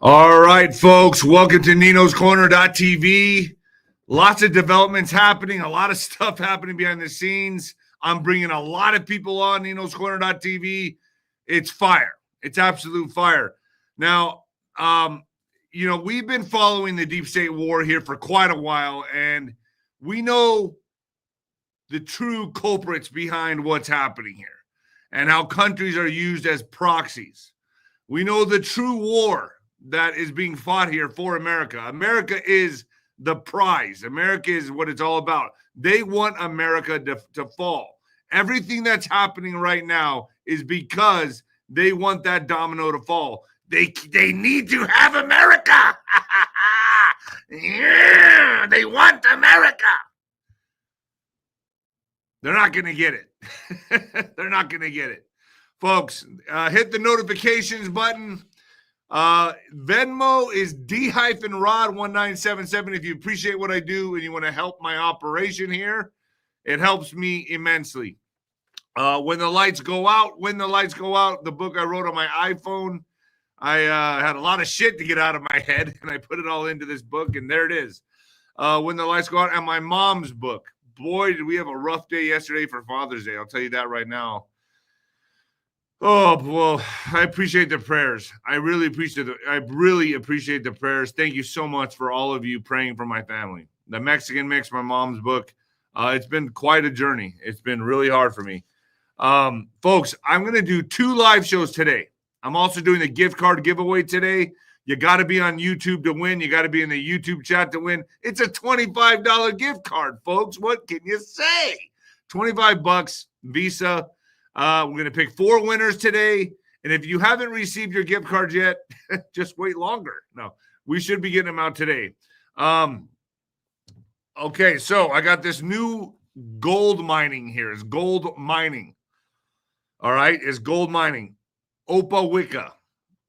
All right, folks, welcome to Nino's Corner.tv. Lots of developments happening, a lot of stuff happening behind the scenes. I'm bringing a lot of people on Nino's Corner.tv. It's fire. It's absolute fire. Now, we've been following the deep state war here for quite a while, and we know the true culprits behind what's happening here and how countries are used as proxies. We know the true war that is being fought here for America. America is the prize. America is what it's all about. They want America to fall. Everything that's happening right now is because they want that domino to fall. They need to have America. Yeah, they want America. They're not going to get it. They're not going to get it. Folks, hit the notifications button. Venmo is D-Rod1977. If you appreciate what I do and you want to help my operation here, it helps me immensely. When the lights go out, the book I wrote on my iPhone, I had a lot of shit to get out of my head, and I put it all into this book, and there it is. When the lights go out, and my mom's book. Boy, did we have a rough day yesterday for Father's Day. I'll tell you that right now. Oh, well, I appreciate the prayers. I really appreciate the prayers. Thank you so much for all of you praying for my family. The Mexican Mix, my mom's book. It's been quite a journey. It's been really hard for me. Folks, I'm going to do 2 live shows today. I'm also doing the gift card giveaway today. You got to be on YouTube to win. You got to be in the YouTube chat to win. It's a $25 gift card, folks. What can you say? $25 Visa. We're going to pick 4 winners today. And if you haven't received your gift cards yet, just wait longer. No, we should be getting them out today. Okay, so I got this new gold mining here. It's gold mining. All right, it's gold mining. OPWEF,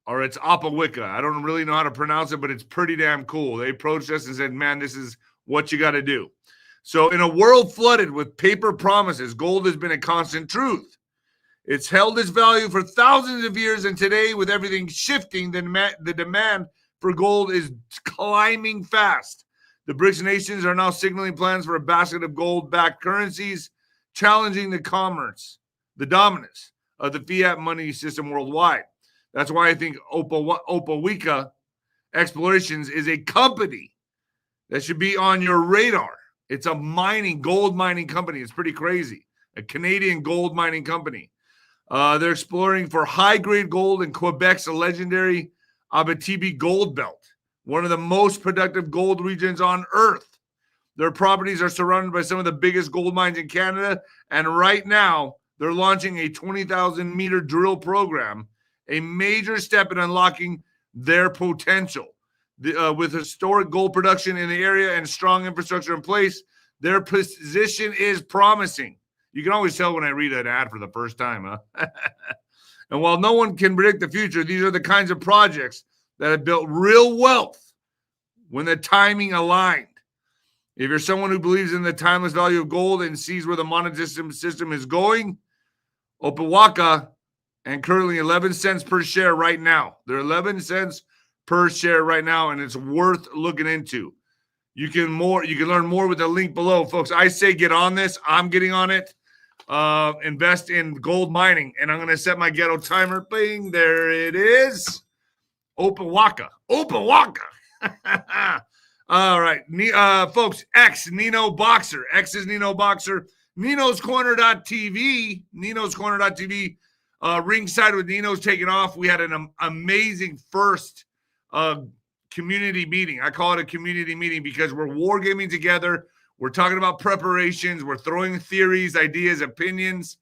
or it's OPWEF. I don't really know how to pronounce it, but it's pretty damn cool. They approached us and said, man, this is what you got to do. So in a world flooded with paper promises, gold has been a constant truth. It's held its value for thousands of years, and today, with everything shifting, the demand for gold is climbing fast. The BRICS nations are now signaling plans for a basket of gold-backed currencies, challenging the dominance of the fiat money system worldwide. That's why I think OPWEF Explorations is a company that should be on your radar. It's a gold mining company. It's pretty crazy. A Canadian gold mining company. They're exploring for high-grade gold in Quebec's legendary Abitibi gold belt, one of the most productive gold regions on Earth. Their properties are surrounded by some of the biggest gold mines in Canada, and right now they're launching a 20,000-meter drill program, a major step in unlocking their potential. With historic gold production in the area and strong infrastructure in place, their position is promising. You can always tell when I read an ad for the first time, huh? And while no one can predict the future, these are the kinds of projects that have built real wealth when the timing aligned. If you're someone who believes in the timeless value of gold and sees where the monetary system is going, OPWEF, and currently 11 cents per share right now. They're 11 cents per share right now, and it's worth looking into. You can learn more with the link below, folks. I say get on this. I'm getting on it. Invest in gold mining, and I'm going to set my ghetto timer. Bing, there it is. OPWEF. All right, folks. X Nino Boxer. X is Nino Boxer. Nino's Corner.tv. Nino's Corner.tv. Ringside with Nino's taking off. We had an amazing first community meeting. I call it a community meeting because we're wargaming together. We're talking about preparations. We're throwing theories, ideas, opinions,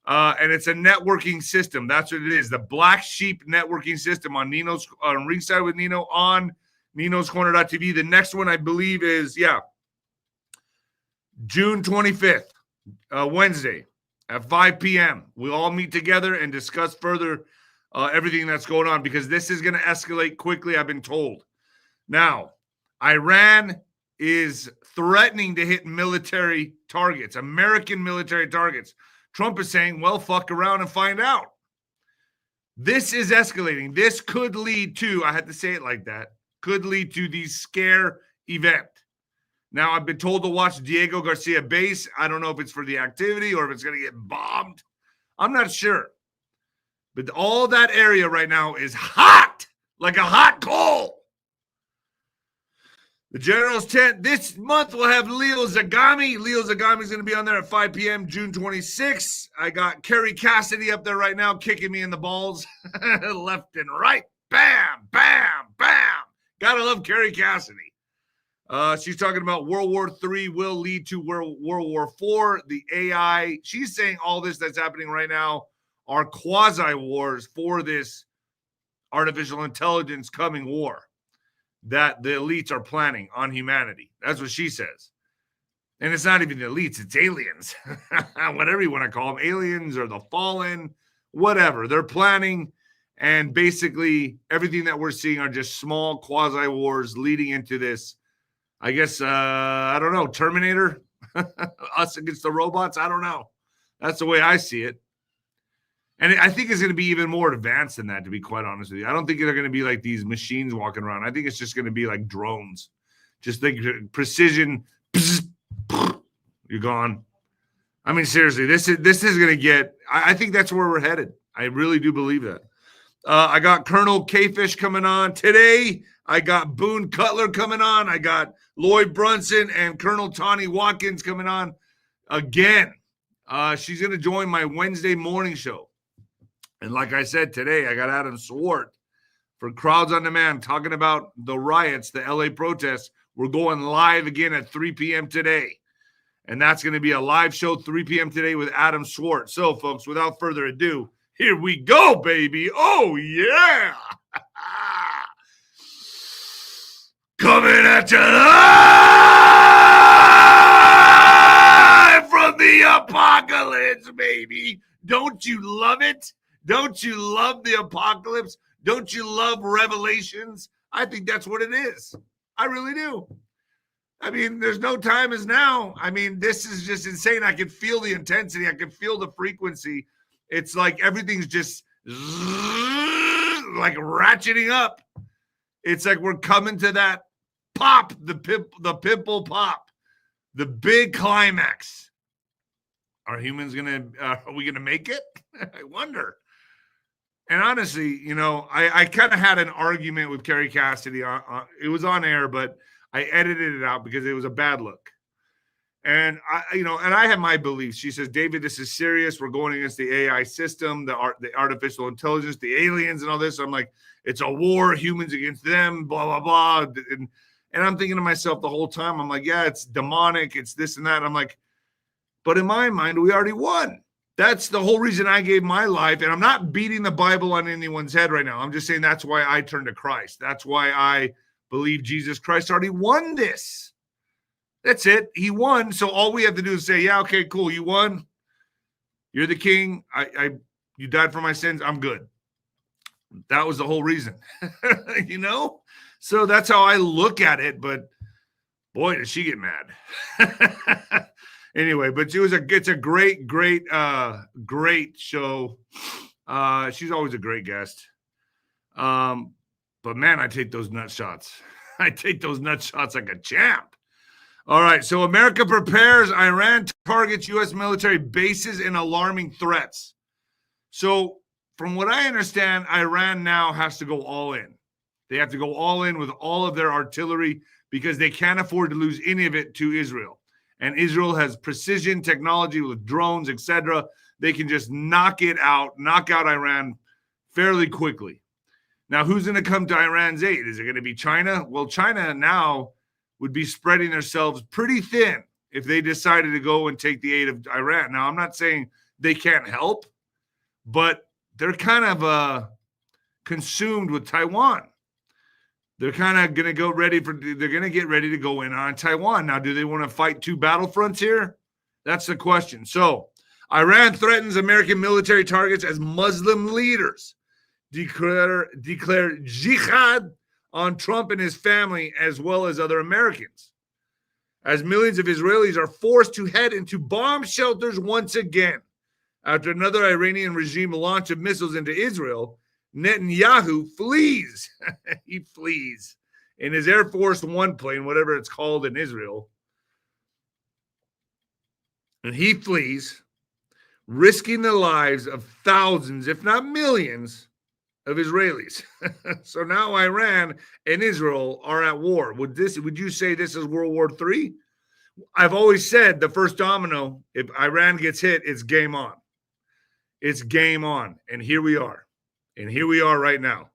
and it's a networking system. That's what it is. The Black Sheep networking system on Ringside with Nino on Nino's Corner.tv. The next one, I believe, is, June 25th, Wednesday at 5 p.m. We'll all meet together and discuss further everything that's going on because this is going to escalate quickly, I've been told. Now, Iran is threatening to hit military targets, American military targets. Trump is saying, well, fuck around and find out. This is escalating. This could lead to, I had to say it like that, could lead to the scare event. Now, I've been told to watch Diego Garcia base. I don't know if it's for the activity or if it's going to get bombed. I'm not sure. But all that area right now is hot, like a hot coal. The General's tent this month will have Leo Zagami. Leo Zagami is going to be on there at 5 p.m. June 26th. I got Kerry Cassidy up there right now kicking me in the balls left and right. Bam, bam, bam. Gotta love Kerry Cassidy. She's talking about World War III will lead to World War IV. The AI, she's saying all this that's happening right now are quasi-wars for this artificial intelligence coming war that the elites are planning on humanity. That's what she says. And it's not even the elites, it's aliens. Whatever you want to call them, aliens or the fallen, whatever. They're planning, and basically everything that we're seeing are just small quasi-wars leading into this. I guess, I don't know, Terminator? Us against the robots? I don't know. That's the way I see it. And I think it's going to be even more advanced than that, to be quite honest with you. I don't think they're going to be like these machines walking around. I think it's just going to be like drones. Just like precision. You're gone. I mean, seriously, this is going to get, I think that's where we're headed. I really do believe that. I got Colonel K-Fish coming on today. I got Boone Cutler coming on. I got Lloyd Brunson and Colonel Tawny Watkins coming on again. She's going to join my Wednesday morning show. And like I said today, I got Adam Swart for Crowds on Demand talking about the riots, the LA protests. We're going live again at 3 p.m. today. And that's going to be a live show 3 p.m. today with Adam Swart. So, folks, without further ado, here we go, baby. Oh, yeah. Coming at you live from the apocalypse, baby. Don't you love it? Don't you love the apocalypse? Don't you love Revelations? I think that's what it is. I really do. I mean, there's no time as now. I mean, this is just insane. I can feel the intensity. I can feel the frequency. It's like everything's just like ratcheting up. It's like we're coming to that pop, the pimple pop, the big climax. Are humans are we gonna make it? I wonder. And honestly, you know, I kind of had an argument with Kerry Cassidy. It was on air, but I edited it out because it was a bad look. And I have my beliefs. She says, David, this is serious. We're going against the AI system, the artificial intelligence, the aliens, and all this. So I'm like, it's a war, humans against them, blah, blah, blah. And I'm thinking to myself the whole time, I'm like, yeah, it's demonic, it's this and that. I'm like, but in my mind, we already won. That's the whole reason I gave my life. And I'm not beating the Bible on anyone's head right now. I'm just saying that's why I turned to Christ. That's why I believe Jesus Christ already won this. That's it. He won. So all we have to do is say, yeah, okay, cool. You won. You're the king. You died for my sins. I'm good. That was the whole reason, you know? So that's how I look at it. But boy, does she get mad. Anyway, but it's a great, great, great show. She's always a great guest. But man, I take those nut shots. I take those nut shots like a champ. All right, so America prepares. Iran targets U.S. military bases in alarming threats. So from what I understand, Iran now has to go all in. They have to go all in with all of their artillery because they can't afford to lose any of it to Israel. And Israel has precision technology with drones, etc. They can just knock out Iran fairly quickly. Now, who's going to come to Iran's aid? Is it going to be China? Well, China now would be spreading themselves pretty thin if they decided to go and take the aid of Iran. Now, I'm not saying they can't help, but they're kind of consumed with Taiwan. They're kind of going to they're going to get ready to go in on Taiwan. Now, do they want to fight two battlefronts here? That's the question. So, Iran threatens American military targets as Muslim leaders declare jihad on Trump and his family, as well as other Americans, as millions of Israelis are forced to head into bomb shelters once again after another Iranian regime launch of missiles into Israel. Netanyahu flees. He flees in his Air Force One plane, whatever it's called in Israel. And he flees, risking the lives of thousands, if not millions, of Israelis. So now Iran and Israel are at war. Would you say this is World War III? I've always said the first domino, if Iran gets hit, it's game on. It's game on. And here we are. And here we are right now.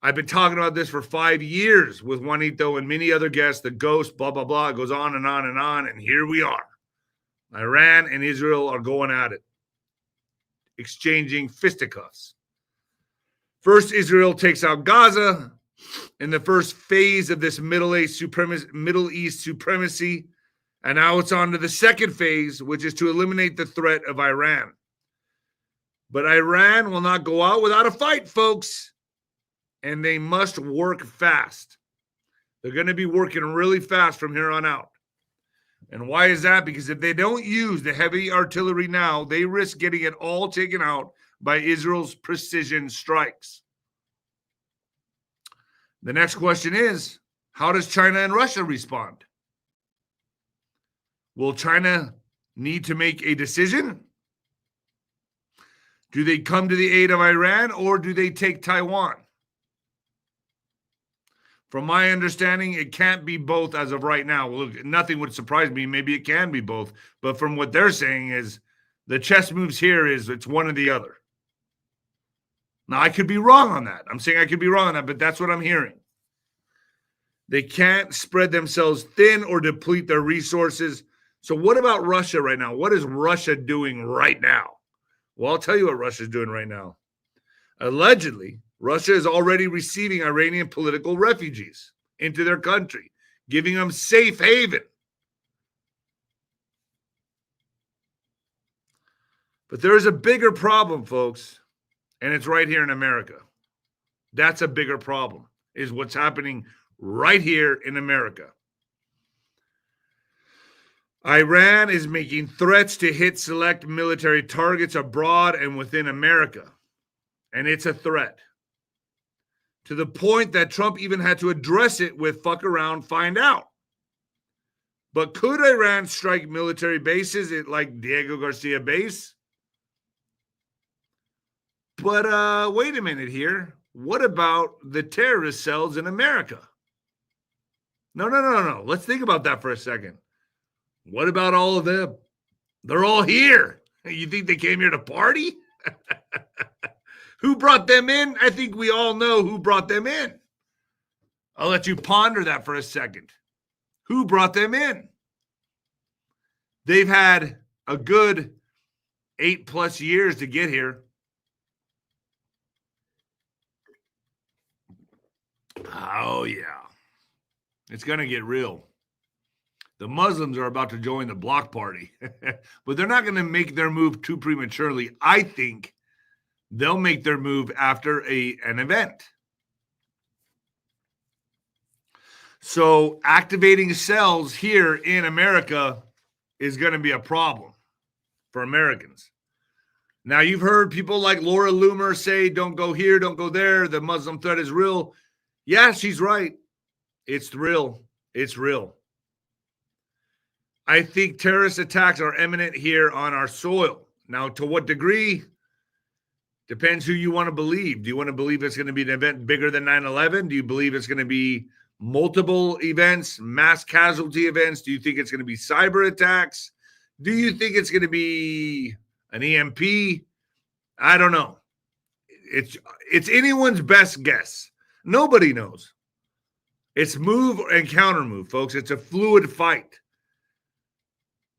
I've been talking about this for 5 years with Juanito and many other guests, the ghost, blah, blah, blah. It goes on and on and on. And here we are. Iran and Israel are going at it, exchanging fisticuffs. First, Israel takes out Gaza in the first phase of this Middle East supremacy. And now it's on to the second phase, which is to eliminate the threat of Iran. But Iran will not go out without a fight, folks. And they must work fast. They're going to be working really fast from here on out. And why is that? Because if they don't use the heavy artillery now, they risk getting it all taken out by Israel's precision strikes. The next question is, how does China and Russia respond? Will China need to make a decision? Do they come to the aid of Iran or do they take Taiwan? From my understanding, it can't be both as of right now. Well, look, nothing would surprise me. Maybe it can be both. But from what they're saying is the chess moves here is it's one or the other. Now, I could be wrong on that. I'm saying I could be wrong on that, but that's what I'm hearing. They can't spread themselves thin or deplete their resources. So what about Russia right now? What is Russia doing right now? Well, I'll tell you what Russia's doing right now. Allegedly, Russia is already receiving Iranian political refugees into their country, giving them safe haven. But there is a bigger problem, folks, and it's right here in America. That's a bigger problem, is what's happening right here in America. Iran is making threats to hit select military targets abroad and within America. And it's a threat. To the point that Trump even had to address it with fuck around, find out. But could Iran strike military bases like Diego Garcia base? But wait a minute here. What about the terrorist cells in America? No. Let's think about that for a second. What about all of them? They're all here. You think they came here to party? Who brought them in? I think we all know who brought them in. I'll let you ponder that for a second. Who brought them in? They've had a good 8+ years to get here. Oh, yeah. It's going to get real. The Muslims are about to join the block party, but they're not going to make their move too prematurely. I think they'll make their move after an event. So activating cells here in America is going to be a problem for Americans. Now, you've heard people like Laura Loomer say, don't go here, don't go there. The Muslim threat is real. Yeah, she's right. It's real. It's real. I think terrorist attacks are imminent here on our soil. Now, to what degree? Depends who you want to believe. Do you want to believe it's going to be an event bigger than 9/11? Do you believe it's going to be multiple events, mass casualty events? Do you think it's going to be cyber attacks? Do you think it's going to be an EMP? I don't know. It's anyone's best guess. Nobody knows. It's move and counter move, folks. It's a fluid fight.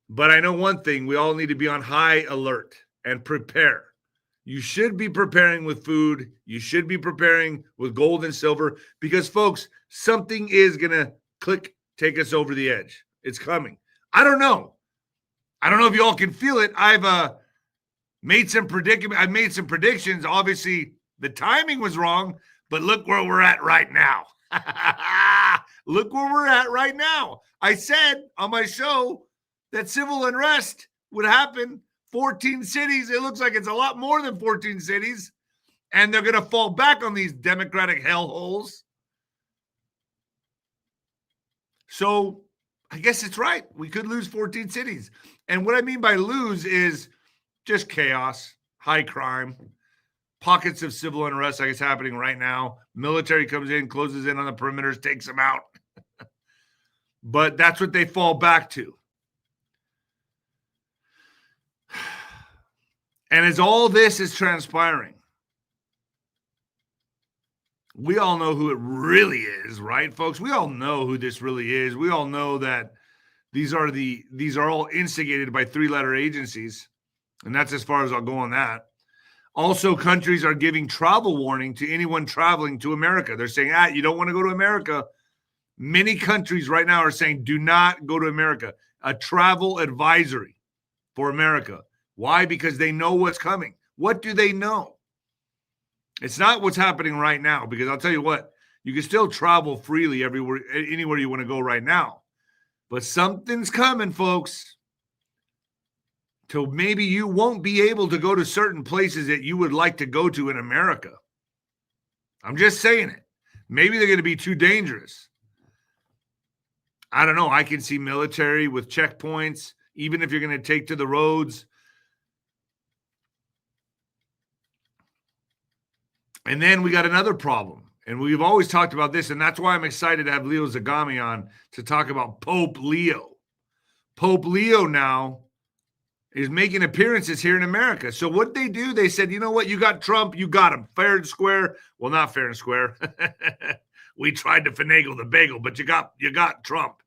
But I know one thing, we all need to be on high alert and prepare. You should be preparing with food. You should be preparing with gold and silver because, folks, something is going to take us over the edge. It's coming. I don't know. I don't know if you all can feel it. I've made some predictions. Obviously, the timing was wrong, but look where we're at right now. Look where we're at right now. I said on my show that civil unrest would happen. 14 cities. It looks like it's a lot more than 14 cities. And they're going to fall back on these Democratic hellholes. So I guess it's right. We could lose 14 cities. And what I mean by lose is just chaos, high crime, pockets of civil unrest like it's happening right now. Military comes in, closes in on the perimeters, takes them out. But that's what they fall back to. And as all this is transpiring, we all know who it really is, right, folks? We all know who this really is. We all know that these are all instigated by three-letter agencies, and that's as far as I'll go on that. Also, countries are giving travel warning to anyone traveling to America. They're saying, you don't want to go to America. Many countries right now are saying, do not go to America. A travel advisory for America. Why? Because they know what's coming. What do they know? It's not what's happening right now, because I'll tell you what, you can still travel freely everywhere, anywhere you want to go right now. But something's coming, folks. So maybe you won't be able to go to certain places that you would like to go to in America. I'm just saying it. Maybe they're going to be too dangerous. I don't know. I can see military with checkpoints, even if you're going to take to the roads. And then we got another problem. And we've always talked about this, and that's why I'm excited to have Leo Zagami on to talk about Pope Leo. Pope Leo now is making appearances here in America. So what they do, they said, you know what? You got Trump, you got him. Fair and square. Well, not fair and square. We tried to finagle the bagel, but you got Trump.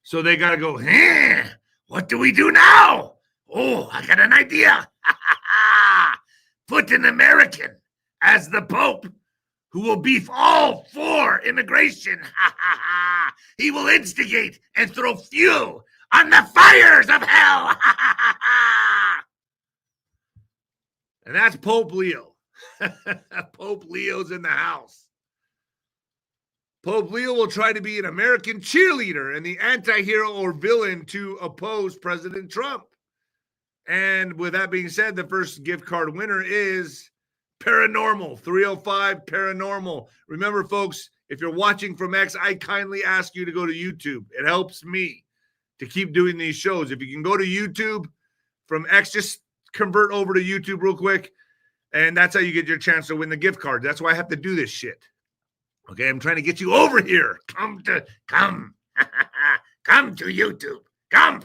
So they got to go, what do we do now? Oh, I got an idea. Put an American as the Pope who will be all for immigration. He will instigate and throw fuel on the fires of hell. And that's Pope Leo. Pope Leo's in the house. Pope Leo will try to be an American cheerleader and the anti-hero or villain to oppose President Trump. And with that being said, the first gift card winner is Paranormal, 305 Paranormal. Remember, folks, if you're watching from X, I kindly ask you to go to YouTube. It helps me to keep doing these shows. If you can go to YouTube from X, just convert over to YouTube real quick, and that's how you get your chance to win the gift card. That's why I have to do this shit. Okay, I'm trying to get you over here. Come to YouTube. Come.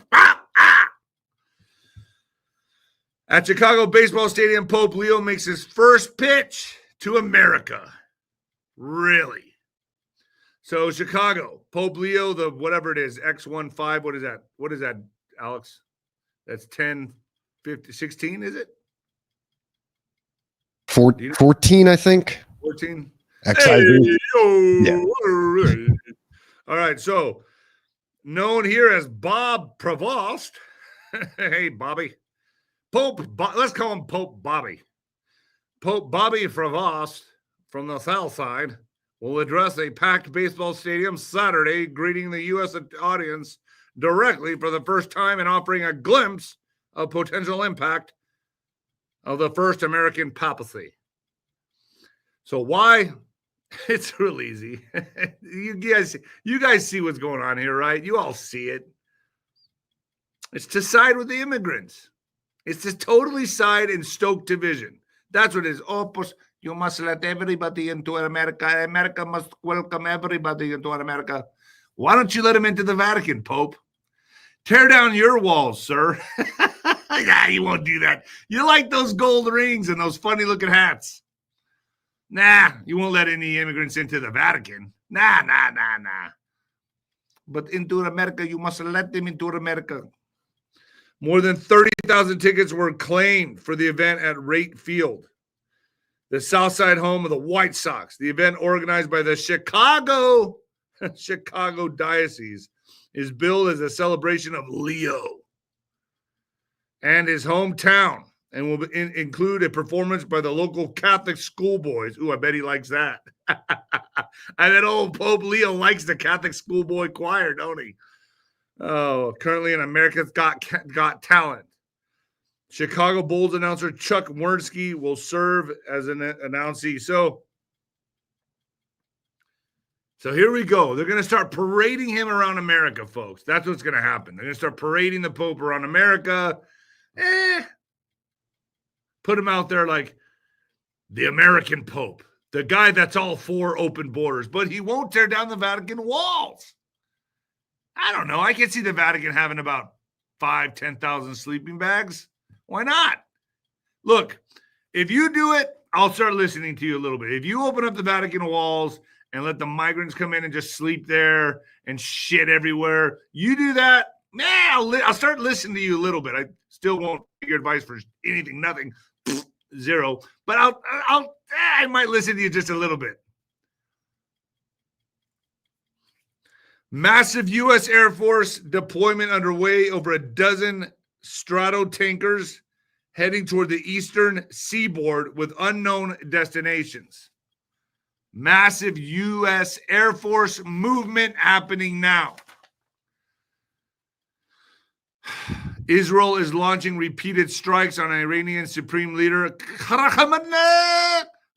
At Chicago Baseball Stadium, Pope Leo makes his first pitch to America. Really? So Chicago, Pope Leo, the whatever it is, X15, what is that? What is that, Alex? That's 10, 50, 16, is it? 14, I think. 14? XIV. Hey, yeah. All right, so known here as Bob Prevost. Hey, Bobby. Let's call him Pope Bobby. Pope Bobby Prevost from the South Side will address a packed baseball stadium Saturday, greeting the U.S. audience directly for the first time and offering a glimpse of potential impact of the first American papacy. So why? It's real easy. You guys see what's going on here, right? You all see it. It's to side with the immigrants. It's to totally side and stoke division. That's what it is. Oh, pues, you must let everybody into America. America must welcome everybody into America. Why don't you let them into the Vatican, Pope? Tear down your walls, sir. Yeah, you won't do that. You like those gold rings and those funny-looking hats. Nah, you won't let any immigrants into the Vatican. Nah. But into America, you must let them into America. More than 30,000 tickets were claimed for the event at Rate Field, the Southside home of the White Sox. The event, organized by the Chicago Diocese, is billed as a celebration of Leo and his hometown, and will include a performance by the local Catholic schoolboys. Ooh, I bet he likes that. I bet old Pope Leo likes the Catholic schoolboy choir, don't he? Oh, currently in America's Got Talent. Chicago Bulls announcer Chuck Wernsky will serve as an announcee. So here we go. They're going to start parading him around America, folks. That's what's going to happen. They're going to start parading the Pope around America. Put him out there like the American Pope, the guy that's all for open borders, but he won't tear down the Vatican walls. I don't know. I can see the Vatican having about 10,000 sleeping bags. Why not? Look, if you do it, I'll start listening to you a little bit. If you open up the Vatican walls and let the migrants come in and just sleep there and shit everywhere, you do that, I'll start listening to you a little bit. I still won't take your advice for anything, nothing, zero. But I might listen to you just a little bit. Massive U.S. Air Force deployment underway, over a dozen Strato tankers heading toward the eastern seaboard with unknown destinations. Massive U.S. Air Force movement happening now. Israel is launching repeated strikes on Iranian Supreme Leader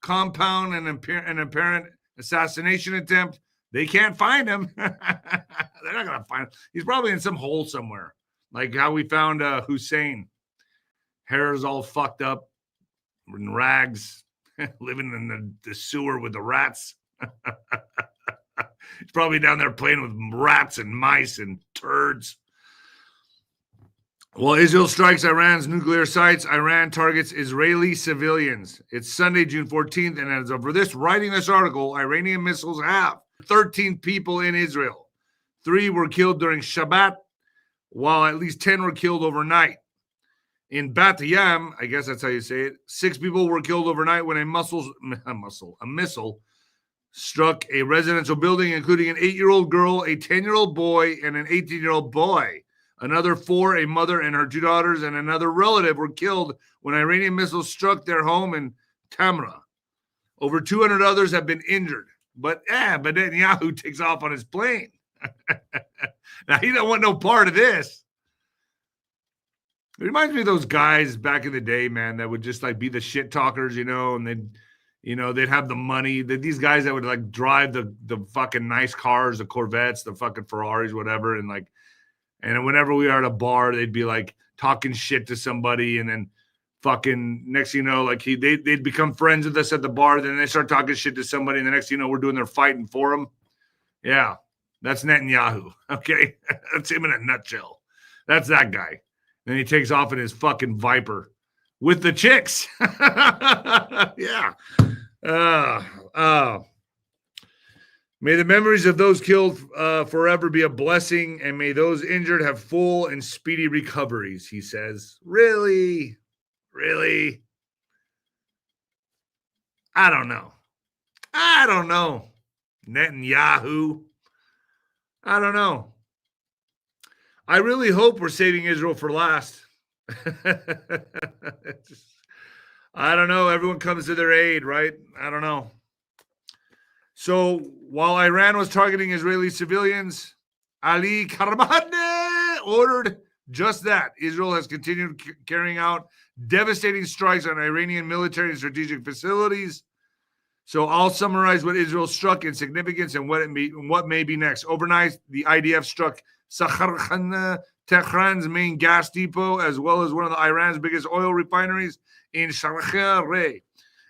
compound an apparent assassination attempt. They can't find him. They're not going to find him. He's probably in some hole somewhere, like how we found Hussein. Hair is all fucked up, in rags, living in the sewer with the rats. He's probably down there playing with rats and mice and turds. While Israel strikes Iran's nuclear sites, Iran targets Israeli civilians. It's Sunday, June 14th, and as of this, writing this article, Iranian missiles have 13 people in Israel. 3 were killed during Shabbat, while at least 10 were killed overnight. In Bat Yam, I guess that's how you say it, 6 people were killed overnight when a missile struck a residential building, including an 8-year-old girl, a 10-year-old boy, and an 18-year-old boy. Another 4, a mother and her 2 daughters, and another relative were killed when Iranian missiles struck their home in Tamra. Over 200 others have been injured. But Netanyahu takes off on his plane. Now, he don't want no part of this. It reminds me of those guys back in the day, man, that would just like be the shit talkers, and they'd have the money. These guys that would like drive the fucking nice cars, the Corvettes, the fucking Ferraris, whatever, and whenever we are at a bar, they'd be like talking shit to somebody, and then fucking next thing you know, like they'd become friends with us at the bar, then they start talking shit to somebody, and the next thing you know, we're doing their fighting for them. Yeah, that's Netanyahu. Okay, that's him in a nutshell. That's that guy. Then he takes off in his fucking Viper with the chicks. Yeah. May the memories of those killed forever be a blessing, and may those injured have full and speedy recoveries, he says. Really? Really? I don't know. Netanyahu. I don't know. I really hope we're saving Israel for last. I don't know. Everyone comes to their aid, right? I don't know. So while Iran was targeting Israeli civilians, Ali Karabakh ordered just that. Israel has continued carrying out devastating strikes on Iranian military and strategic facilities. So I'll summarize what Israel struck in significance and what may be next. Overnight, the IDF struck Sakharkhan, Tehran's main gas depot, as well as one of Iran's biggest oil refineries in Sharjah.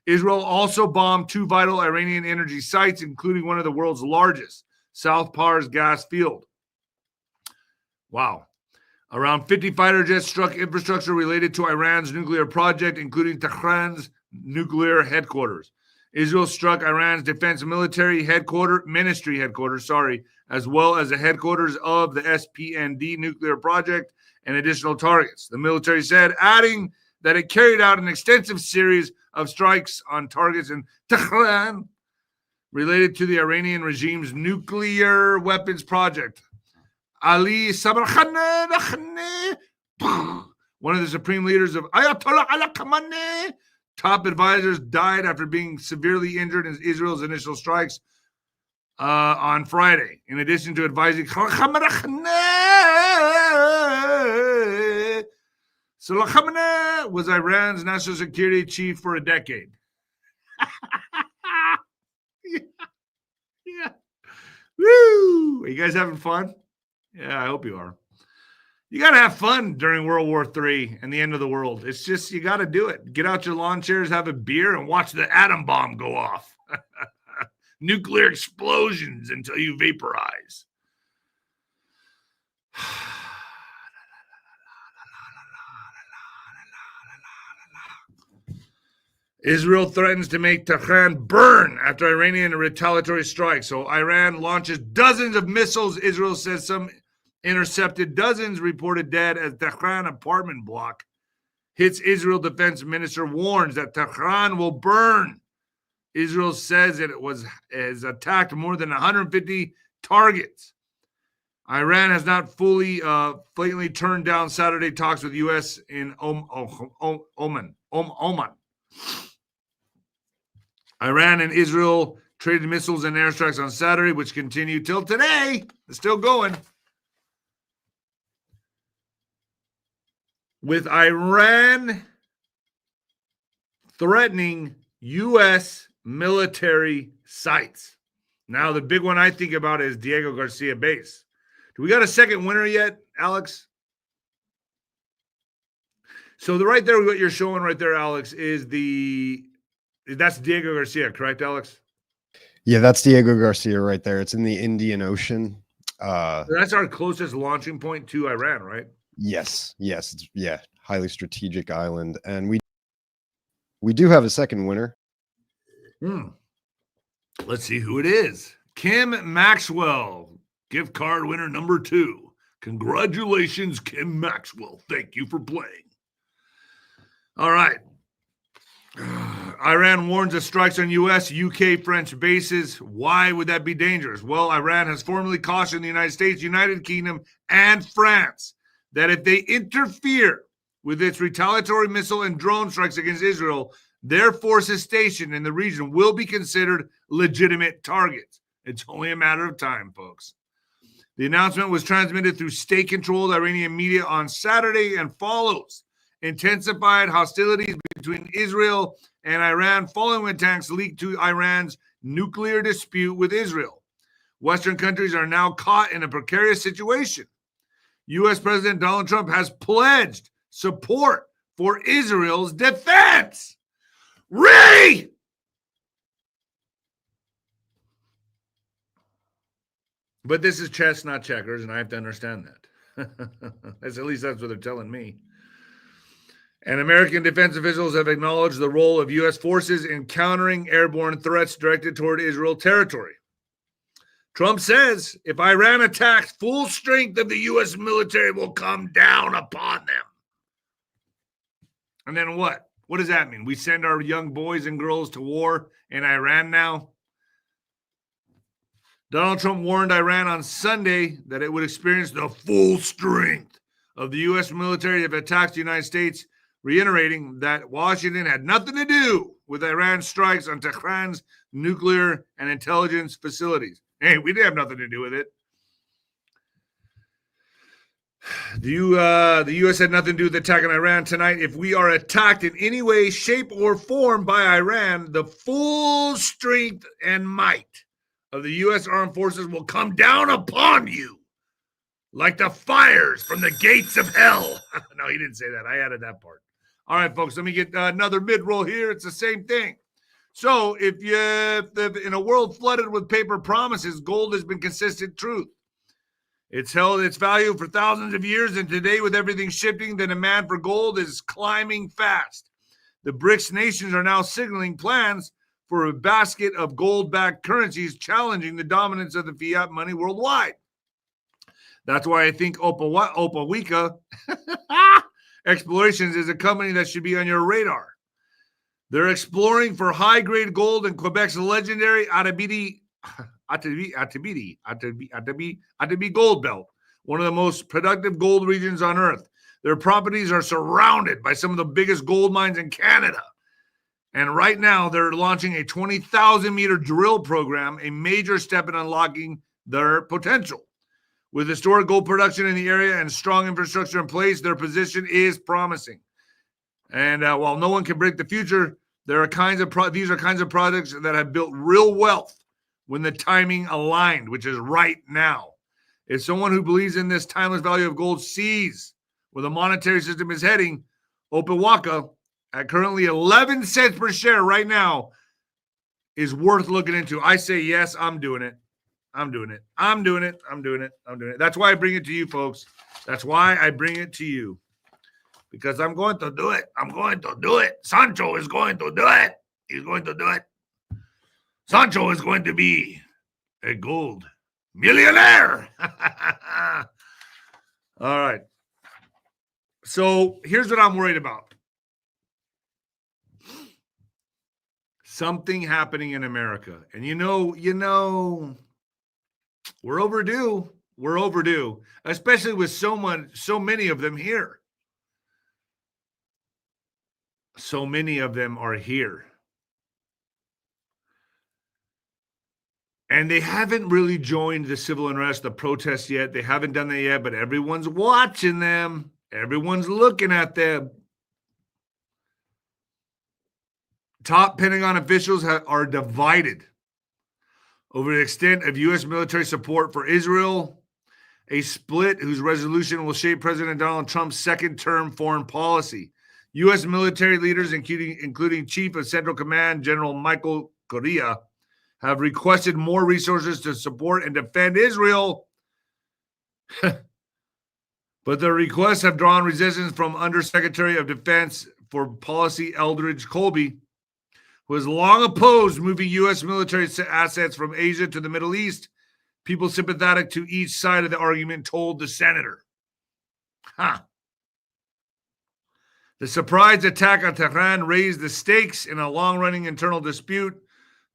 Israel also bombed 2 vital Iranian energy sites, including one of the world's largest, South Pars gas field. Wow. Around 50 fighter jets struck infrastructure related to Iran's nuclear project, including Tehran's nuclear headquarters. Israel struck Iran's defense ministry headquarters, as well as the headquarters of the SPND nuclear project and additional targets. The military said, adding that it carried out an extensive series of strikes on targets in Tehran related to the Iranian regime's nuclear weapons project. Ali Sabarkhani, one of the supreme leaders of Ayatollah Ali Khamenei, top advisors, died after being severely injured in Israel's initial strikes on Friday. In addition to advising Soleimani was Iran's national security chief for a decade. Yeah. Woo! Are you guys having fun? Yeah, I hope you are. You got to have fun during World War III and the end of the world. It's just, you got to do it. Get out your lawn chairs, have a beer, and watch the atom bomb go off. Nuclear explosions until you vaporize. Israel threatens to make Tehran burn after Iranian retaliatory strike. So Iran launches dozens of missiles. Israel says some intercepted, dozens reported dead as Tehran apartment block hits. Israel defense minister warns that Tehran will burn. Israel says it has attacked more than 150 targets. Iran has not fully blatantly turned down Saturday talks with U.S. in Oman. Iran and Israel traded missiles and airstrikes on Saturday, which continue till today. It's still going. With Iran threatening U.S. military sites. Now, the big one I think about is Diego Garcia base. Do we got a second winner yet, Alex? So right there, what you're showing right there, Alex, is that's Diego Garcia, correct, Alex? Yeah, that's Diego Garcia right there. It's in the Indian Ocean. So that's our closest launching point to Iran, right? Yes. It's, highly strategic island. And we do have a second winner. Let's see who it is. Kim Maxwell, gift card winner number 2. Congratulations, Kim Maxwell. Thank you for playing. All right. Iran warns of strikes on U.S., UK, French bases. Why would that be dangerous? Well, Iran has formally cautioned the United States, United Kingdom, and France that if they interfere with its retaliatory missile and drone strikes against Israel, their forces stationed in the region will be considered legitimate targets. It's only a matter of time, folks. The announcement was transmitted through state-controlled Iranian media on Saturday and follows intensified hostilities between Israel and Iran following attacks leaked to Iran's nuclear dispute with Israel. Western countries are now caught in a precarious situation. U.S. President Donald Trump has pledged support for Israel's defense. Really? But this is chess, not checkers, and I have to understand that. At least that's what they're telling me. And American defense officials have acknowledged the role of U.S. forces in countering airborne threats directed toward Israel territory. Trump says if Iran attacks, full strength of the U.S. military will come down upon them. And then what? What does that mean? We send our young boys and girls to war in Iran now? Donald Trump warned Iran on Sunday that it would experience the full strength of the U.S. military if it attacks the United States, reiterating that Washington had nothing to do with Iran's strikes on Tehran's nuclear and intelligence facilities. Hey, we didn't have nothing to do with it. The U.S. had nothing to do with attacking Iran tonight. If we are attacked in any way, shape, or form by Iran, the full strength and might of the U.S. armed forces will come down upon you like the fires from the gates of hell. No, he didn't say that. I added that part. All right, folks, let me get another mid-roll here. It's the same thing. So if in a world flooded with paper promises, gold has been consistent truth. It's held its value for thousands of years, and today with everything shifting, the demand for gold is climbing fast. The BRICS nations are now signaling plans for a basket of gold-backed currencies challenging the dominance of the fiat money worldwide. That's why I think OPWEF Explorations is a company that should be on your radar. They're exploring for high-grade gold in Quebec's legendary Attibi gold belt, one of the most productive gold regions on Earth. Their properties are surrounded by some of the biggest gold mines in Canada. And right now, they're launching a 20,000-meter drill program, a major step in unlocking their potential. With historic gold production in the area and strong infrastructure in place, their position is promising. And while no one can predict the future, these are kinds of projects that have built real wealth when the timing aligned, which is right now. If someone who believes in this timeless value of gold sees where the monetary system is heading, OPWEF, at currently 11 cents per share right now, is worth looking into. I say yes, I'm doing it. I'm doing it. I'm doing it. I'm doing it. I'm doing it. That's why I bring it to you, folks. That's why I bring it to you. Because I'm going to do it. I'm going to do it. Sancho is going to do it. He's going to do it. Sancho is going to be a gold millionaire. All right. So here's what I'm worried about. Something happening in America. And you know, we're overdue. We're overdue, especially with so many of them here. So many of them are here. And they haven't really joined the civil unrest, the protests yet. They haven't done that yet, but everyone's watching them. Everyone's looking at them. Top Pentagon officials are divided over the extent of U.S. military support for Israel, a split whose resolution will shape President Donald Trump's second-term foreign policy. U.S. military leaders, including Chief of Central Command General Michael Correa, have requested more resources to support and defend Israel. But the requests have drawn resistance from Undersecretary of Defense for Policy Eldridge Colby, who has long opposed moving U.S. military assets from Asia to the Middle East. People sympathetic to each side of the argument told the senator. The surprise attack on Tehran raised the stakes in a long-running internal dispute.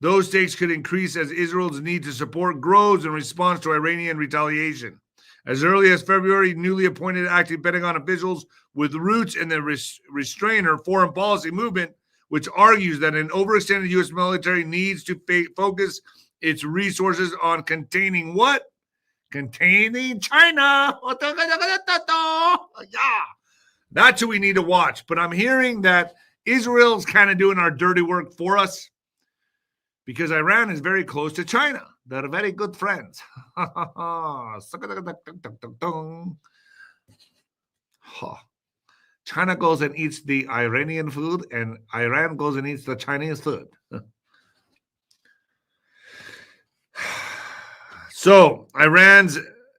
Those stakes could increase as Israel's need to support grows in response to Iranian retaliation. As early as February, newly appointed acting Pentagon officials with roots in the restrainer foreign policy movement, which argues that an overextended U.S. military needs to focus its resources on containing what? Containing China. Yeah. That's who we need to watch. But I'm hearing that Israel's kind of doing our dirty work for us because Iran is very close to China. They're very good friends. China goes and eats the Iranian food, and Iran goes and eats the Chinese food. So,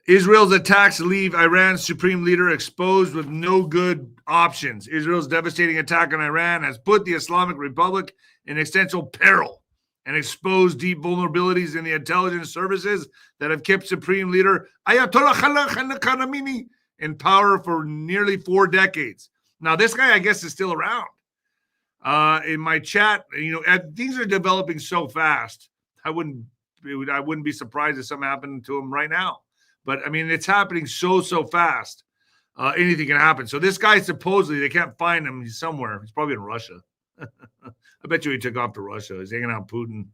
Israel's attacks leave Iran's supreme leader exposed with no good options. Israel's devastating attack on Iran has put the Islamic Republic in existential peril and exposed deep vulnerabilities in the intelligence services that have kept Supreme Leader Ayatollah Khamenei in power for nearly 4 decades. Now, this guy, I guess, is still around. In my chat, things are developing so fast. I wouldn't be surprised if something happened to him right now. But, I mean, it's happening so fast. Anything can happen. So this guy, supposedly, they can't find him. He's somewhere. He's probably in Russia. I bet you he took off to Russia. He's hanging out with Putin.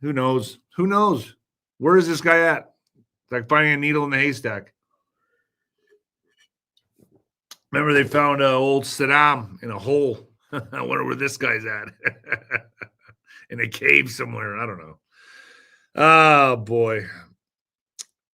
Who knows? Who knows? Where is this guy at? It's like finding a needle in the haystack. Remember they found old Saddam in a hole. I wonder where this guy's at. In a cave somewhere. I don't know. Oh, boy.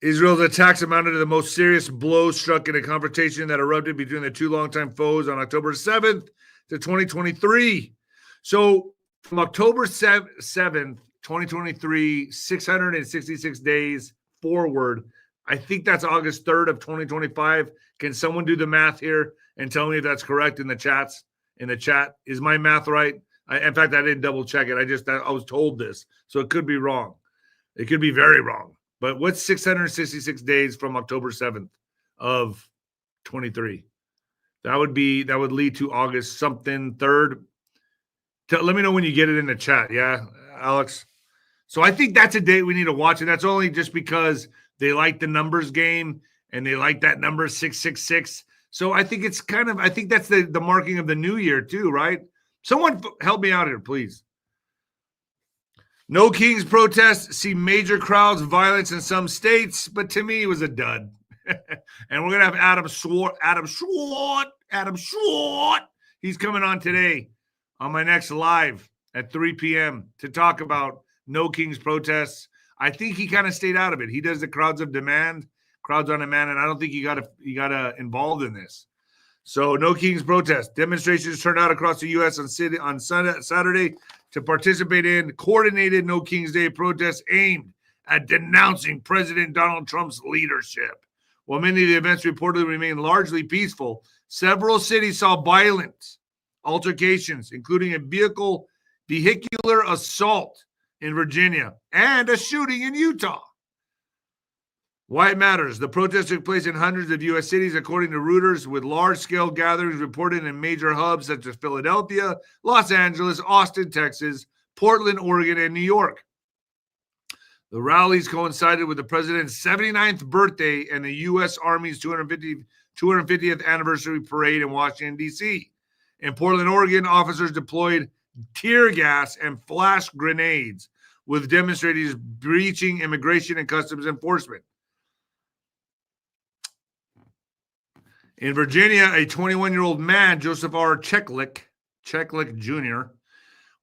Israel's attacks amounted to the most serious blow struck in a confrontation that erupted between the two longtime foes on October 7th to 2023. So from October 7th, 2023, 666 days forward, I think that's August 3rd of 2025. Can someone do the math here and tell me if that's correct in the chat? Is my math right? In fact, I didn't double check it. I was told this, so it could be wrong. It could be very wrong. But what's 666 days from October 7th of 23? That would lead to August something 3rd. Let me know when you get it in the chat. Yeah, Alex. So I think that's a date we need to watch. And that's only just because they like the numbers game and they like that number 666. So I think it's I think that's the marking of the new year too, right? Someone help me out here, please. No Kings protests see major crowds, violence in some states, but to me it was a dud. And we're gonna have Adam Schwartz. He's coming on today on my next live at 3 p.m. to talk about No Kings protests. I think he kind of stayed out of it. He does the crowds on demand, and I don't think he got involved in this. So No Kings protest. Demonstrations turned out across the U.S. on Saturday to participate in coordinated No Kings Day protests aimed at denouncing President Donald Trump's leadership. While many of the events reportedly remained largely peaceful, several cities saw violent altercations, including a vehicular assault in Virginia and a shooting in Utah. Why it matters. The protest took place in hundreds of U.S. cities, according to Reuters, with large-scale gatherings reported in major hubs such as Philadelphia, Los Angeles, Austin, Texas, Portland, Oregon, and New York. The rallies coincided with the president's 79th birthday and the U.S. Army's 250th anniversary parade in Washington, D.C. In Portland, Oregon, officers deployed tear gas and flash grenades, with demonstrators breaching immigration and customs enforcement. In Virginia, a 21-year-old man, Joseph R. Cheklik Jr.,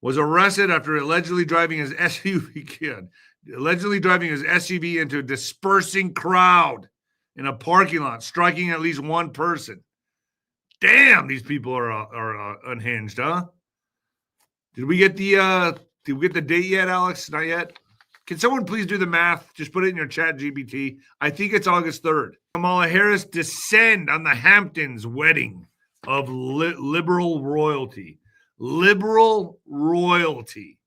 was arrested after allegedly driving his SUV into a dispersing crowd in a parking lot, striking at least one person. Damn, these people are unhinged, huh? Did we get the date yet, Alex? Not yet. Can someone please do the math? Just put it in your chat, GBT. I think it's August 3rd. Kamala Harris descend on the Hamptons wedding of liberal royalty. Liberal royalty.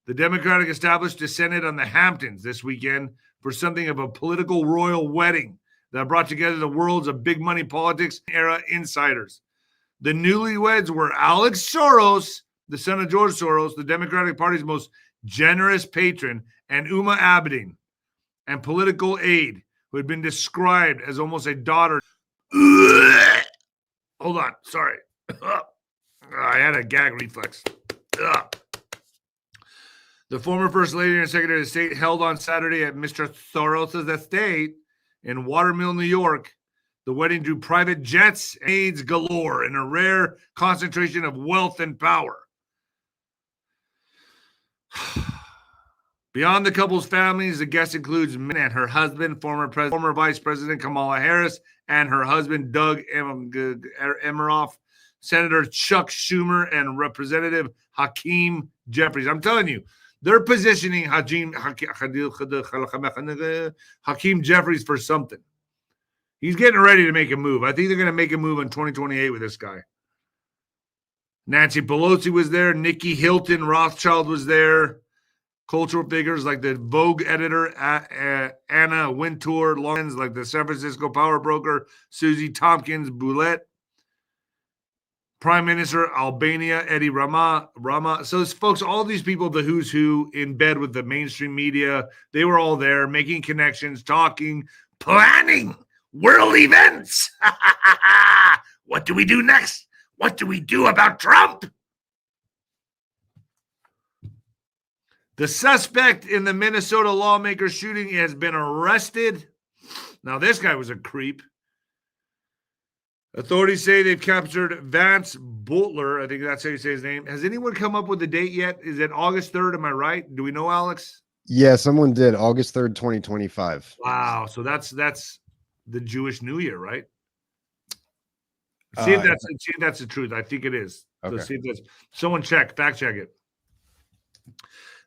The Democratic establishment descended on the Hamptons this weekend for something of a political royal wedding that brought together the worlds of big money politics era insiders. The newlyweds were Alex Soros, the son of George Soros, the Democratic Party's most generous patron, and Uma Abedin, and political aide, who had been described as almost a daughter. Hold on, sorry. I had a gag reflex. The former First Lady and Secretary of State held on Saturday at Mr. Soros' estate in Watermill, New York. The wedding drew private jets and aides galore in a rare concentration of wealth and power. Beyond the couple's families, the guest includes Min and her husband, former Vice President Kamala Harris, and her husband, Doug Emhoff, Senator Chuck Schumer, and Representative Hakeem Jeffries. I'm telling you, they're positioning Hakeem Jeffries for something. He's getting ready to make a move. I think they're going to make a move in 2028 with this guy. Nancy Pelosi was there. Nikki Hilton Rothschild was there. Cultural figures like the Vogue editor Anna Wintour Lawrence, like the San Francisco power broker Susie Tompkins Bullitt, Prime Minister Albania Eddie Rama. So, folks, all these people, the who's who in bed with the mainstream media, they were all there making connections, talking, planning world events. What do we do next? What do we do about Trump? The suspect in the Minnesota lawmaker shooting has been arrested. Now, this guy was a creep. Authorities say they've captured Vance Butler. I think that's how you say his name. Has anyone come up with the date yet? Is it August 3rd? Am I right? Do we know, Alex? Yeah, someone did. August 3rd, 2025. Wow. So that's the Jewish New Year, right? See if that's the truth. I think it is. Okay. Let's see if that's someone fact check it.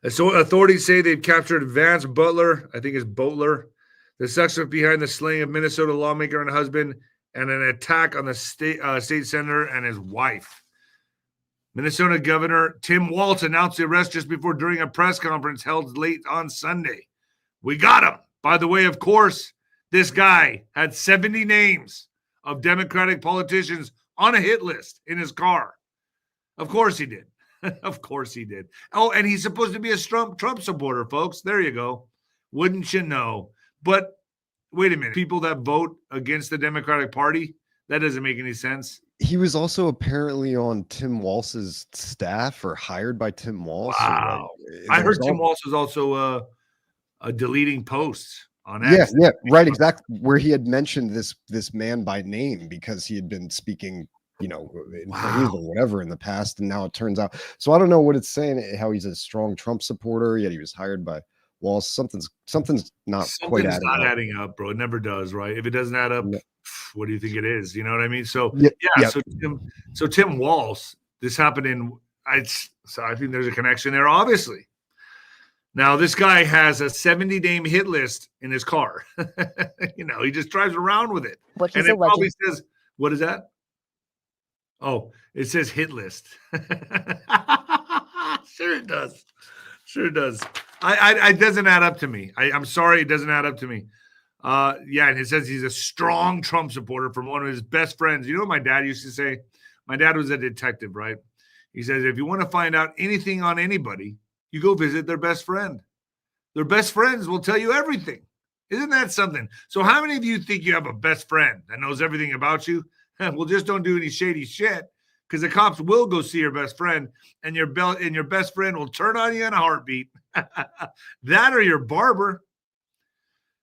So authorities say they've captured Vance Butler. I think it's Butler, the suspect behind the slaying of Minnesota lawmaker and husband, and an attack on the state senator and his wife. Minnesota Governor Tim Walz announced the arrest just during a press conference held late on Sunday. We got him. By the way, of course, this guy had 70 names of Democratic politicians on a hit list in his car. Of course he did. Of course he did. Oh, and he's supposed to be a Trump supporter, folks. There you go. Wouldn't you know? But wait a minute. People that vote against the Democratic Party, that doesn't make any sense. he was also apparently on Tim Walz's staff or hired by Tim Walz. Or Wow. like, I heard Tim Walz was also deleting posts on yeah, X. yeah, right, exactly. Where he had mentioned this man by name because he had been speaking, in praise or whatever in the past, and now it turns out. So I don't know what it's saying. How he's a strong Trump supporter, yet he was hired by Walz. Something's not quite Something's adding not up. adding up, bro. It never does, right? If it doesn't add up, what do you think it is? You know what I mean? So Yeah, yeah. yeah. So Tim Walz. This happened in. So I think there's a connection there, obviously. Now this guy has a 70-name hit list in his car. He just drives around with it, and it probably says, "What is that?" Oh, it says hit list. Sure it does. Sure it does. It doesn't add up to me. I'm sorry, it doesn't add up to me. Yeah, and it says he's a strong Trump supporter from one of his best friends. You know what my dad used to say? My dad was a detective, right? He says, if you want to find out anything on anybody, you go visit their best friend. Their best friends will tell you everything. Isn't that something? So how many of you think you have a best friend that knows everything about you? Well, just don't do any shady shit, because the cops will go see your best friend, and your best friend will turn on you in a heartbeat. That or your barber.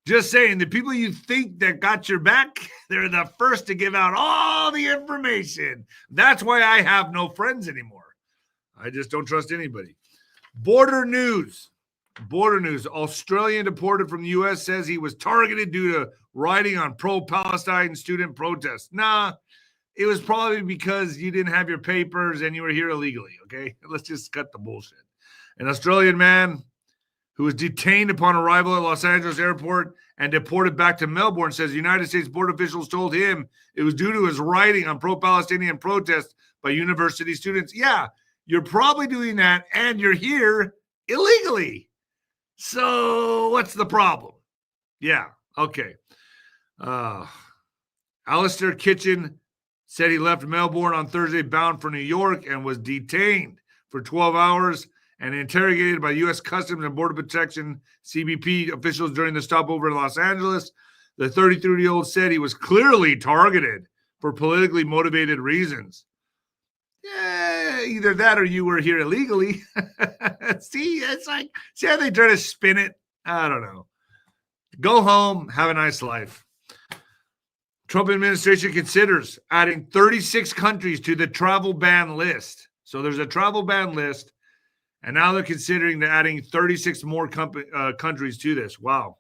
Just saying, the people you think that got your back, they're the first to give out all the information. That's why I have no friends anymore. I just don't trust anybody. Border news. Australian deported from the U.S. says he was targeted due to rioting on pro-Palestine student protests. Nah, it was probably because you didn't have your papers and you were here illegally, okay? Let's just cut the bullshit. An Australian man who was detained upon arrival at Los Angeles airport and deported back to Melbourne says United States border officials told him it was due to his writing on pro-Palestinian protests by university students. Yeah, you're probably doing that and you're here illegally. So what's the problem? Yeah, okay. Alistair Kitchen said he left Melbourne on Thursday bound for New York and was detained for 12 hours and interrogated by U.S. Customs and Border Protection CBP officials during the stopover in Los Angeles. The 33-year-old said he was clearly targeted for politically motivated reasons. Yeah, either that or you were here illegally. See how they try to spin it? I don't know. Go home, have a nice life. Trump administration considers adding 36 countries to the travel ban list. So there's a travel ban list, and now they're considering adding 36 more countries to this. Wow.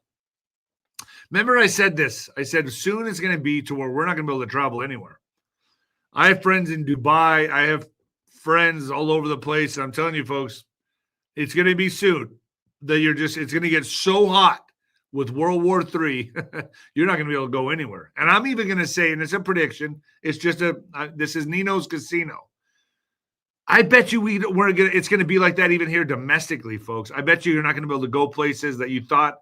Remember I said this. I said soon it's going to be to where we're not going to be able to travel anywhere. I have friends in Dubai. I have friends all over the place. And I'm telling you, folks, it's going to be soon that it's going to get so hot with World War III, you're not going to be able to go anywhere. And I'm even going to say, and it's a prediction, it's just this is Nino's Casino. I bet you it's going to be like that even here domestically, folks. I bet you're not going to be able to go places that you thought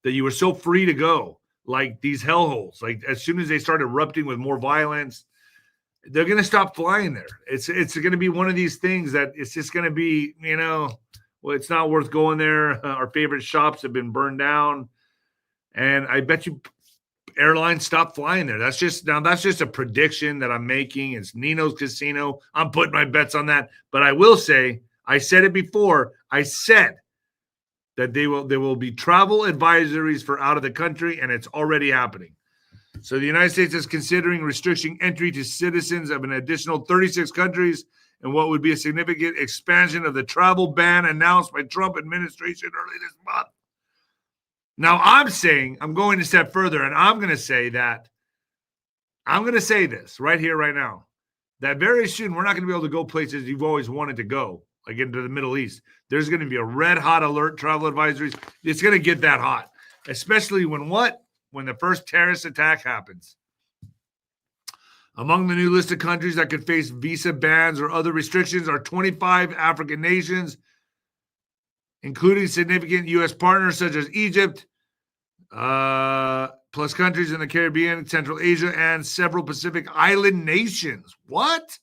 that you were so free to go, like these hellholes. Like as soon as they start erupting with more violence, they're going to stop flying there. It's going to be one of these things that it's just going to be, well, it's not worth going there. Our favorite shops have been burned down. And I bet you airlines stop flying there. That's just a prediction that I'm making. It's Nino's Casino. I'm putting my bets on that. But I will say, I said it before. I said that there will be travel advisories for out of the country, and it's already happening. So the United States is considering restricting entry to citizens of an additional 36 countries and what would be a significant expansion of the travel ban announced by Trump administration early this month. Now, I'm going a step further, and I'm going to say this right here, right now, that very soon we're not going to be able to go places you've always wanted to go, like into the Middle East. There's going to be a red hot alert travel advisories. It's going to get that hot, especially when the first terrorist attack happens. Among the new list of countries that could face visa bans or other restrictions are 25 African nations, including significant U.S. partners such as Egypt, plus countries in the Caribbean, Central Asia, and several Pacific Island nations. What?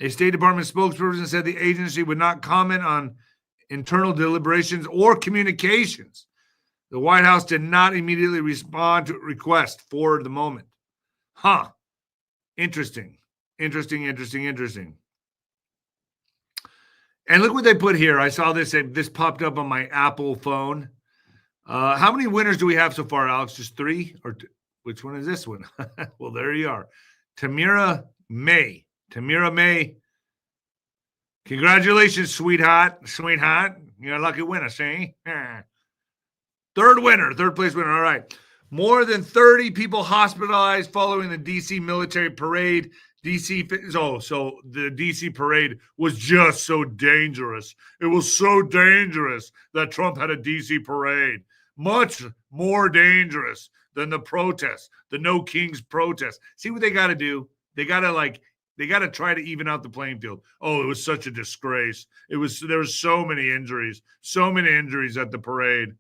A State Department spokesperson said the agency would not comment on internal deliberations or communications. The White House did not immediately respond to a request for the moment. Interesting. Interesting. And look what they put here. I saw this. This popped up on my Apple phone. How many winners do we have so far, Alex? Just 3? Or which one is this one? Well, there you are. Tamira May. Congratulations, sweetheart. You're a lucky winner, see? Third place winner. All right. More than 30 people hospitalized following the D.C. military parade. So the D.C. parade was just so dangerous. It was so dangerous that Trump had a D.C. parade. Much more dangerous than the protests, the No Kings protest. See what they got to do? They got to try to even out the playing field. Oh, it was such a disgrace. There was so many injuries at the parade.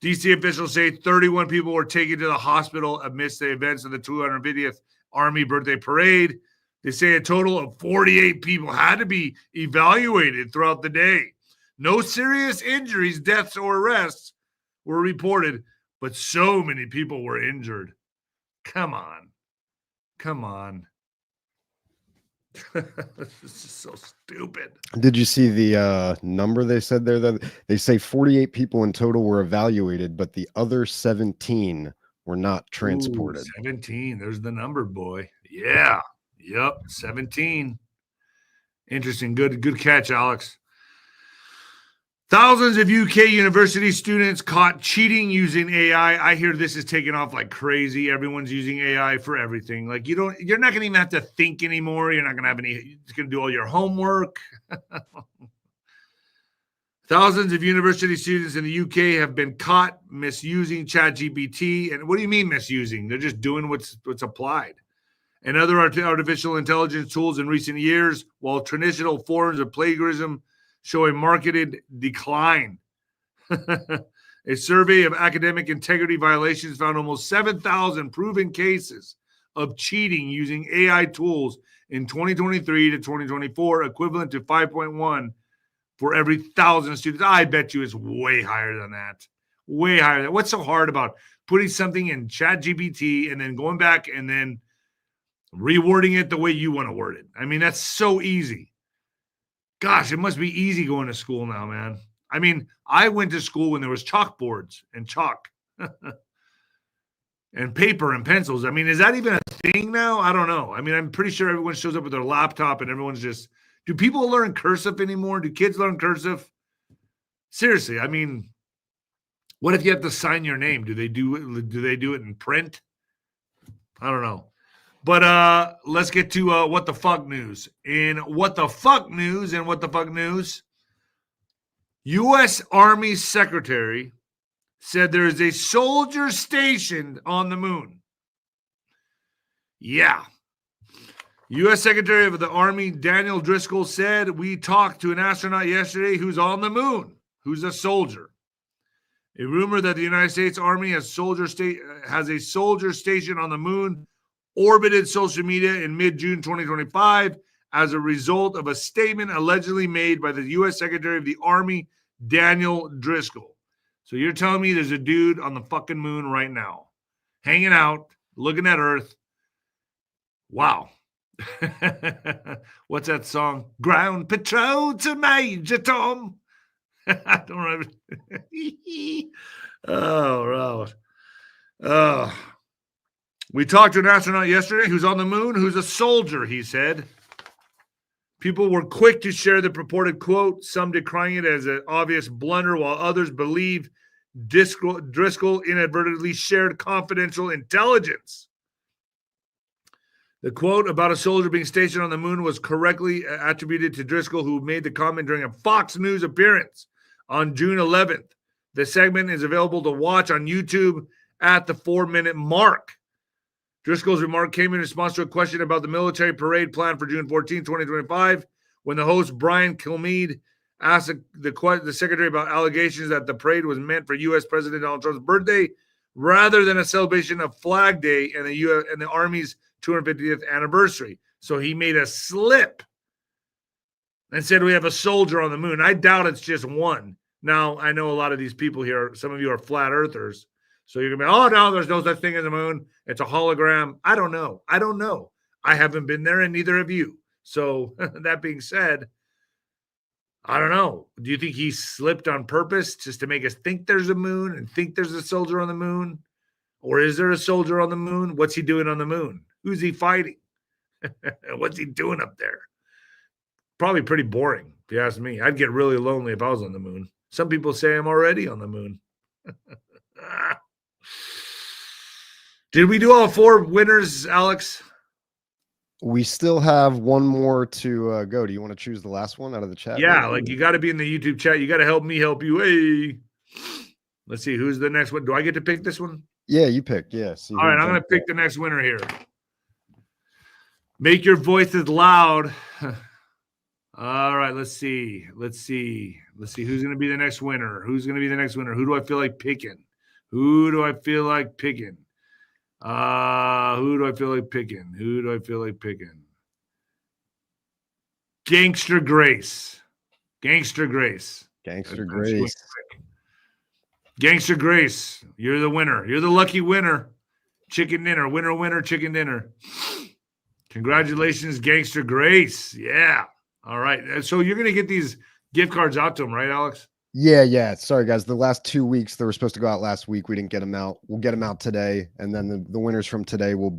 DC officials say 31 people were taken to the hospital amidst the events of the 250th Army birthday parade. They say a total of 48 people had to be evaluated throughout the day. No serious injuries, deaths, or arrests were reported, but so many people were injured. Come on. This is so stupid. Did you see the number they said there? That they say 48 people in total were evaluated, but the other 17 were not transported. 17. There's the number, boy. Yeah. Yep. 17. Interesting. Good catch, Alex. Thousands of UK university students caught cheating using AI. I hear this is taking off like crazy. Everyone's using AI for everything. Like you're not going to even have to think anymore. You're not going to have it's going to do all your homework. Thousands of university students in the UK have been caught misusing ChatGPT. And what do you mean misusing? They're just doing what's applied. And other artificial intelligence tools in recent years, while traditional forms of plagiarism show a marked decline. A survey of academic integrity violations found almost 7,000 proven cases of cheating using AI tools in 2023 to 2024, equivalent to 5.1 for every 1,000 students. I bet you it's way higher than that. Way higher. What's so hard about putting something in ChatGPT and then going back and then rewording it the way you want to word it? I mean, that's so easy. Gosh, it must be easy going to school now, man. I mean, I went to school when there was chalkboards and chalk and paper and pencils. I mean, is that even a thing now? I don't know. I mean, I'm pretty sure everyone shows up with their laptop and everyone's just, do people learn cursive anymore? Do kids learn cursive? Seriously, I mean, what if you have to sign your name? Do they do it in print? I don't know. But let's get to what the fuck news. In what the fuck news, U.S. Army Secretary said there is a soldier stationed on the moon. Yeah. U.S. Secretary of the Army Daniel Driscoll said, we talked to an astronaut yesterday who's on the moon, who's a soldier. A rumor that the United States Army has a soldier stationed on the moon orbited social media in mid-June 2025 as a result of a statement allegedly made by the U.S. Secretary of the Army, Daniel Driscoll. So you're telling me there's a dude on the fucking moon right now, hanging out, looking at Earth. Wow. What's that song? Ground Patrol to Major Tom. I don't remember. Oh, right. We talked to an astronaut yesterday who's on the moon, who's a soldier, he said. People were quick to share the purported quote, some decrying it as an obvious blunder, while others believe Driscoll inadvertently shared confidential intelligence. The quote about a soldier being stationed on the moon was correctly attributed to Driscoll, who made the comment during a Fox News appearance on June 11th. The segment is available to watch on YouTube at the 4-minute mark. Driscoll's remark came in response to a question about the military parade planned for June 14, 2025, when the host, Brian Kilmeade, asked the secretary about allegations that the parade was meant for U.S. President Donald Trump's birthday rather than a celebration of Flag Day and the Army's 250th anniversary. So he made a slip and said we have a soldier on the moon. I doubt it's just one. Now, I know a lot of these people here, some of you are flat earthers. So you're going to be, oh, no, there's no such thing as a moon. It's a hologram. I don't know. I haven't been there, and neither have you. So that being said, I don't know. Do you think he slipped on purpose just to make us think there's a moon and think there's a soldier on the moon? Or is there a soldier on the moon? What's he doing on the moon? Who's he fighting? What's he doing up there? Probably pretty boring, if you ask me. I'd get really lonely if I was on the moon. Some people say I'm already on the moon. Did we do all 4 winners, Alex? We still have one more to go. Do you want to choose the last one out of the chat? Yeah, like you got to be in the YouTube chat. You got to help me help you. Hey, let's see who's the next one. Do I get to pick this one? Yeah, you pick. Yeah. All right, I'm going to pick the next winner here. Make your voices loud. All right, let's see. Let's see who's going to be the next winner. Who's going to be the next winner? Who do I feel like picking? Who do I feel like picking? Who do I feel like picking? Who do I feel like picking? Gangster Grace. Gangster Grace. Gangster Grace. Gangster Grace. You're the winner. You're the lucky winner. Chicken dinner. Winner, winner, chicken dinner. Congratulations, Gangster Grace. Yeah. All right. So you're going to get these gift cards out to him, right, Alex? Yeah. Sorry, guys. The last 2 weeks, they were supposed to go out last week. We didn't get them out. We'll get them out today. And then the winners from today we'll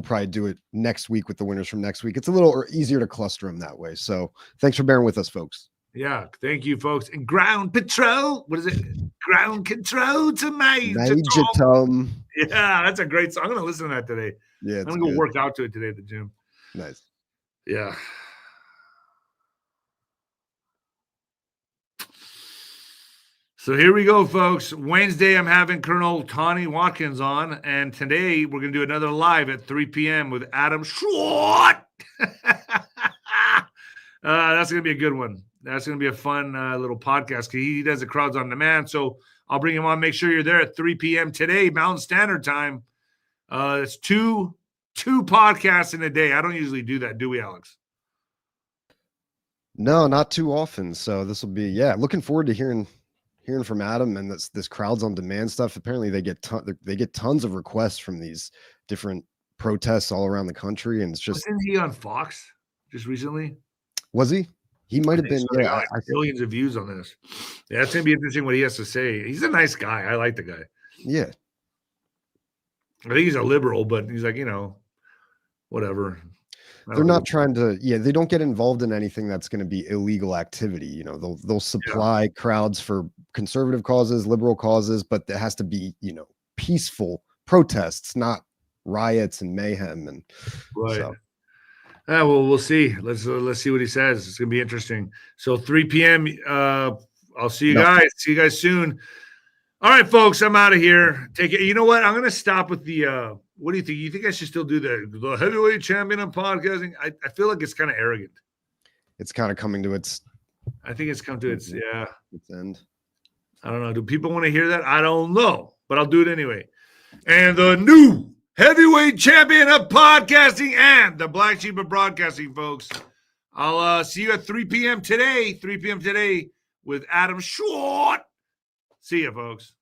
probably do it next week with the winners from next week. It's a little easier to cluster them that way. So thanks for bearing with us, folks. Yeah. Thank you, folks. And ground patrol. What is it? Ground control to Major Tom. Yeah, that's a great song. I'm going to listen to that today. Yeah. I'm going to go work out to it today at the gym. Nice. Yeah. So here we go, folks. Wednesday, I'm having Colonel Tawny Watkins on, and today we're going to do another live at 3 p.m. with Adam Schwartz. That's going to be a good one. That's going to be a fun little podcast because he does the crowds on demand. So I'll bring him on. Make sure you're there at 3 p.m. today, Mountain Standard Time. It's two podcasts in a day. I don't usually do that, do we, Alex? No, not too often. So this will be, looking forward to hearing from Adam and this crowds on demand stuff. Apparently they get tons of requests from these different protests all around the country. And it's just, wasn't he on Fox just recently? Was he? He might have been. So yeah, billions of views on this. Yeah, it's gonna be interesting what he has to say. He's a nice guy. I like the guy. Yeah. I think he's a liberal, but he's like, whatever. They're not trying to, they don't get involved in anything that's going to be illegal activity. They'll supply crowds for conservative causes, liberal causes, but it has to be, peaceful protests, not riots and mayhem. And right. So. Well, we'll see. Let's see what he says. It's gonna be interesting. So 3 p.m. I'll see you guys. See you guys soon. All right, folks. I'm out of here. Take it. You know what? I'm gonna stop with the. What do you think? You think I should still do the heavyweight champion of podcasting? I feel like it's kind of arrogant. It's kind of coming to its. I think it's come to its end. I don't know. Do people want to hear that? I don't know, but I'll do it anyway. And the new heavyweight champion of podcasting and the black sheep of broadcasting, folks. I'll see you at 3 p.m. today. 3 p.m. today with Adam Schwartz. See you, folks.